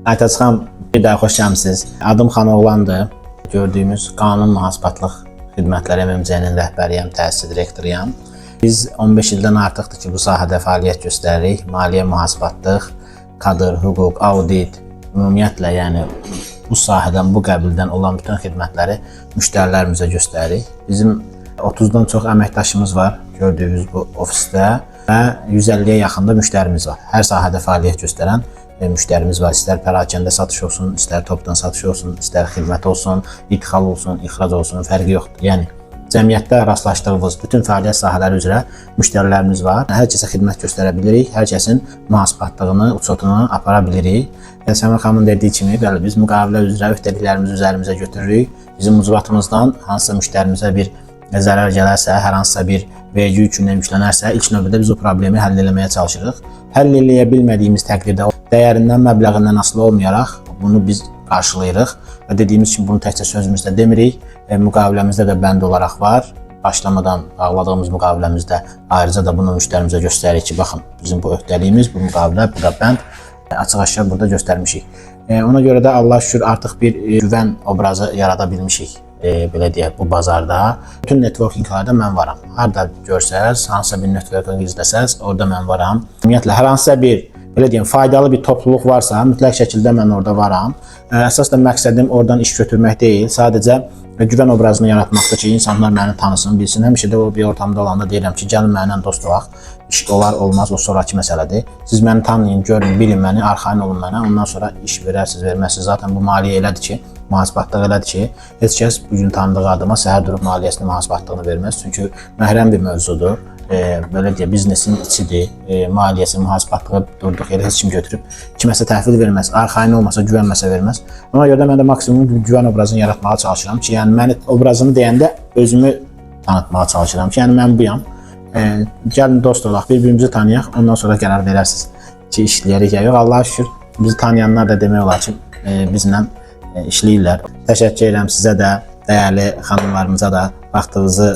Aytaç xanım, bir daha xoş gəlmisiniz. Adım Xanoğlandır. Gördüyümüz Qanun Mühasibatlıq Xidmətləri MMC-nin rəhbəriyəm, təsis direktoruyam. Biz 15 ildən artıqdır ki, bu sahədə fəaliyyət göstəririk. Maliyyə mühasibatlıq, kadr, hüquq, audit, ümumiyyətlə, yəni bu sahədən, bu qəbildən olan bütün xidmətləri müştərilərimizə göstəririk. Bizim 30-dan çox əməkdaşımız var gördüyünüz bu ofisdə və 150-yə yaxında müştərimiz var. Hər sahədə fəaliyyət göstərən müştərimiz var. İstər pərakəndə satış olsun, istər topdan satış olsun, istər xidmət olsun, idxal olsun, ixrac olsun, fərqi yoxdur. Yəni cəmiyyətdə rastlaşdığımız bütün fəaliyyət sahələri üzrə müştərilərimiz var. Hər kəsə xidmət göstərə bilirik, hər kəsin mühasibatlığını, uçotunu apara bilirik. Səmir xanımın dediyi kimi, bəli, biz müqavilə üzrə öhdəliklərimizi üzərimizə götürürük. Bizim ucbatımızdan hansısa müştərimizə bir zərər gələrsə, hər hansısa bir vergi yükündən yüklənərsə, ilk növbədə biz o problemi həll etməyə çalışırıq. Həll eləyə bilmədiyimiz təqdirdə dəyərindən, məbləğindən asılı olmayaraq bunu biz qarşılayırıq və dediyimiz kimi bunu təkcə sözümüzdə demirik, müqaviləmizdə də bənd olaraq var. Başlamadan bağladığımız müqaviləmizdə ayrıca da bunu müştərimizə göstəririk ki, baxın, bizim bu öhdəliyimiz, bu müqavilə, bu da bənd açıq-aşkar burada göstərmişik. Ona görə də Allah şükür artıq bir güvən obrazı yarada bilmişik. Belə deyək, bu bazarda. Bütün networkinglərdə mən varam. Harada görsəz, hansısa bir networking izləsəz, orada mən varam. Ümumiyyətlə, hər hansısa bir, belə deyəm, faydalı bir topluluq varsa, mütləq şəkildə mən orada varam. Əsas da məqsədim oradan iş götürmək deyil, sadəcə güvən obrazını yaratmaqdır ki, insanlar məni tanısın, bilsin. Həmişə də o bir ortamda olanda deyirəm ki, gəlin mənimlə dost olaq. İş olar, olmaz, o sonraki məsələdir. Siz məni tanıyın, görün, bilin məni, arxayın olun mənə. Ondan sonra iş verərsiniz, verməzsiniz. Zaten bu maliyyə elədir ki, mühasibatlıq elədir ki, heç kəs bugün tanıdığı adıma səhər durub maliyyəsini, mühasibatlığını verməz. Çünki məhrəm bir mövzudur. Belə deyək, biznesin içidir. Maliyyəsi, mühasibatlığı durduq yerə heç kim götürüb kiməsə təhvil verməz. Arxayın olmasa, güvənməsə verməz. Ona görə də mən də maksimum güvən obrazını yaratmağa çalışıram ki, yəni mən obrazını deyəndə özümü tanıtmağa çalışıram ki, yəni mən buyam. Gəlin dost olaq, bir-birimizi tanıyaq, ondan sonra qərar verərsiniz ki, işləyərik ya yox. Allah'a şükür, bizi tanıyanlar da demək olar ki, bizlə işləyirlər. Təşəkkür edirəm sizə də, dəyərli xanımlarımıza da vaxtınızı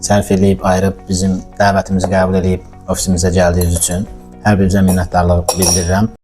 sərf eləyib, ayırıb bizim dəvətimizi qəbul edib ofisimizə gəldiyiniz üçün hər birinizə minnətdarlıq bildirirəm.